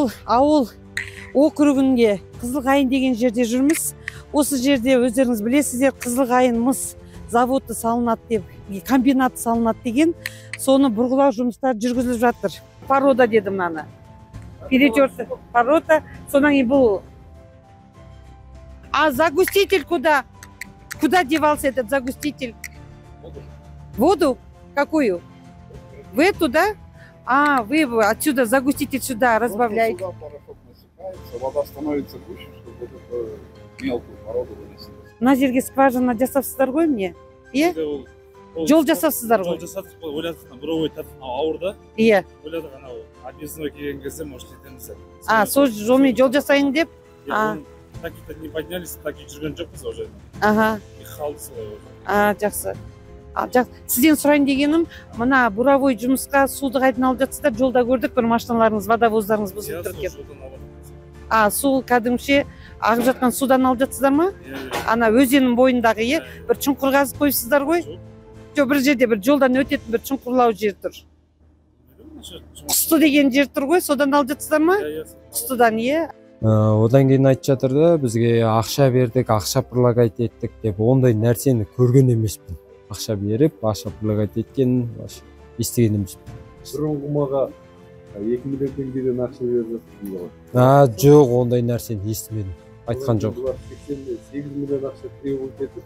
Ошол ауыл округунге Кызылкайын деген жерде жүрмүз. Осы жерде өздеріңіз білесіздер, Кызылкайын мыс заводы салынат деп, комбинат салынат деген, соны бұрғылау жұмыстары жүргізіліп жатыр. Порода деді мынаны. Перетерті порода. Содан кейін бұл. А загуститель куда? Куда девался этот загуститель? Воду? Какую? В эту, да? А, вы отсюда загуститель сюда разбавляете. Сюда порошок насыпается, вода становится гуще, чтобы вот эту мелкую породу выносить. Мына жерге скважина жасапсыздар ғой мне? Иә? Жол жасапсыздар ғой? Жол жасадық, ойладық, біреу айтады, ауыр да? Иә. Ойладық, анау объездной келген кезде, может, етеміз. А, сол жолмен жол жасайын деп? Так-то не поднялись, так и жүрген жоқпыз уже. Ага. И қалды солай уже. А, жақсы. Сізден сұрайын дегенім, мына буровой жұмысқа суды қайдан алып жатсыздар? Жолда көрдік, бір машиналарыңыз, водовоздарыңыз бұзылып тұр екен. А, су кәдімше ағып жатқан судан алып жатсыздар ма? Ана өзеннің бойындағы, е, бір шұңқыр қазып қойыпсыздар ғой? Жоқ, бір жерде бір жолдан өтетін бір шұңқырлау жер тұр. Құсты деген жер тұр ғой, содан алып жатсыздар ма? Құстыдан, е. Одан кейін айтып жатыр да, бізге ақша бердік, ақша предлагать еттік деп, ондай нәрсені көрген емеспін. Ақша беріп, ақша предлагать еткен, естіген емеспін. Бұрынғымаға 2 миллион теңгеден ақша беріп жатырсың ғой? Жоқ, ондай нәрсені естімедім. Айтқан жоқ. 8 миллион ақша требовать етіп,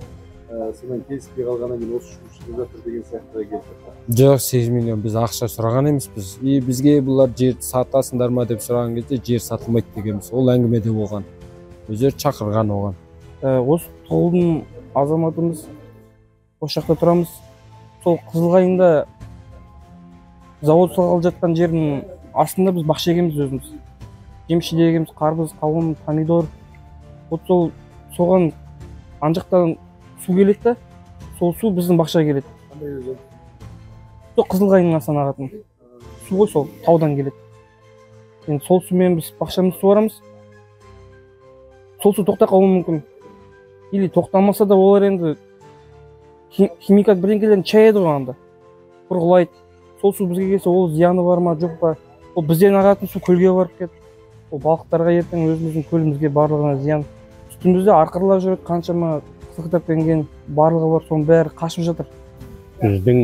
сенен келіспей қалғаннан кейін осы жұмыс жатыр деген сияқты келді. Жоқ, 8 миллион біз ақша сұраған емеспіз. И бізге бұлар жерді сатасыңдар ма деп сұраған кезде жер сатылмайды дегенбіз. Ол әңгімеде болған. Өздері шақырған оған. Осы ауылдың азаматымыз, осы жақта тұрамыз. Сол Кызылкайында завод салғалы жатқан жердің астында біз бақша егеміз өзіміз. Жемші егеміз, қарбыз, қауын, помидор. Вот сол соған анжақтан су келеді да, сол су біздің бақша келеді. Қандай өзен? Сол Кызылкайының астынан ағатын су ғой, сол таудан келеді. Енді сол сумен біз бақшамызды суарамыз. Сол су тоқтап қалуы мүмкін. Или тоқтамаса да олар енді химикат бірдеңкелерін шаяды ғой анда. Бұрғылайды. Сол су бізге келсе, ол зияны бар ма, жоқ па? Ол бізден ағатын су көлге барып кетті. Ол балықтарға ертең өзіміздің көлімізге барлығына зиян. Үстімізде арқарлар жүреді, қаншама қысқытапенген барлығы бар, соның бәрі қашып жатыр. Біздің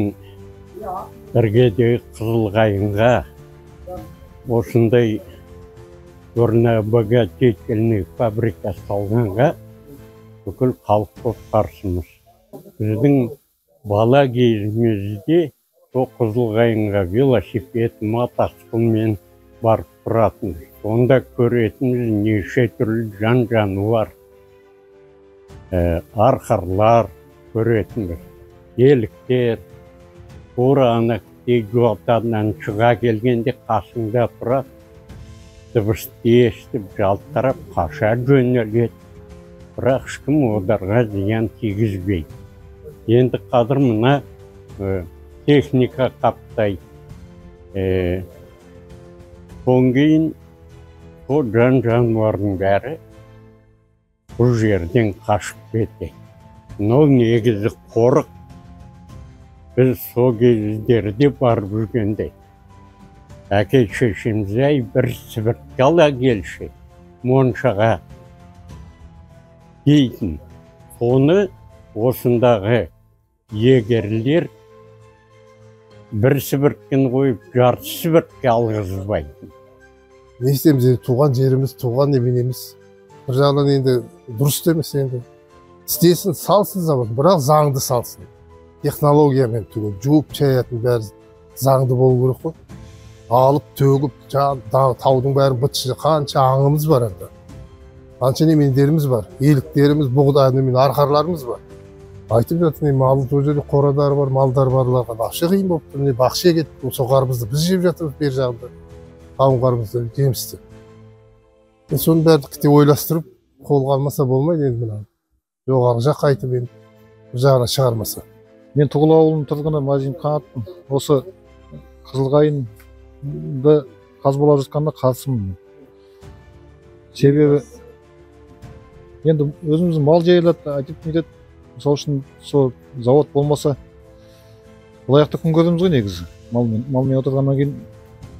іргедегі Кызылкайынға осындай горнообогатительный фабрика салғанға бүкіл халық болып қарсымыз. Біздің бала кезімізде сол Кызылкайынға велосипед, мотоциклмен барып тұратын. Сонда көретініміз неше түрлі жан-жануар, арқарлар көретінбіз. Еліктер, ана жотадан шыға келгенде қасыңда тұрады, дыбысты естіп, жалтарап қаша жөнеледі. Бірақ ешкім оларға зиян тигізбейді. Енді қазір мына техника қаптайды. Содан кейін сол жан-жануардың бәрі бұл жерден қашып кетті. Мынау негізі қорық. Біз сол кездерде барып жүргенде әке шешеміз бір сібіртке ала келші моншаға дейтін. Соны осындағы егерлер бір сібірткен қойып, жарты сібіртке алғызбайды. Не істейміз, туған жеріміз, туған неменеміз. Бір жағынан енді дұрыс емес енді. Істесін, салсын завод, бірақ заңды салсын. Технологиямен түгел, жуып шаятын бәрі заңды болу керек қой. Алып, төгіп, таудың бәрі бытшы, қанша аңымыз бар енді. Қанша немендеріміз бар, еліктеріміз, бұғдаймен арқарларымыз бар. Айтып жатыр, малы сол жерде қорадар бар, малдар барларға ақша қиын болып тұр, бақша кетіп, сол қарбызды біз жеп жатырмыз бер жағында. Қауын қарбызды жемісті. Соның бәрі кіте ойластырып, қолға алмаса болмайды енді мына. Жоғары жақ қайтып енді бір жағына шығармаса. Мен Тұғыл ауылының тұрғыны Мазин Қанатпын. Осы Кызылкайынды қазбалап жатқанына қатысымын. Себебі енді өзіміздің мал жайылады, айтып нетеді. Мысалы үшін сол завод болмаса, бұлаяқта күн көреміз ғой негізі. Малмен отырғаннан кейін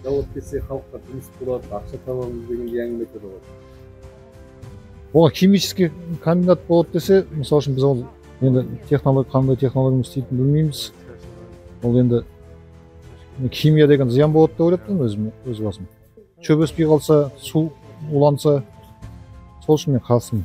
завод келсе халыққа жұмыс болады, ақша табамыз дегендей әңгіме бар. оған химический кандидат болады десе, мысалы үшін біз ол енді қандай технология істейтінін білмейміз. Ол енді химия деген зиян болады деп ойлап тұрмын өз басым. Шөп өспей қалса, су уланса, сол үшін мен қарсымын.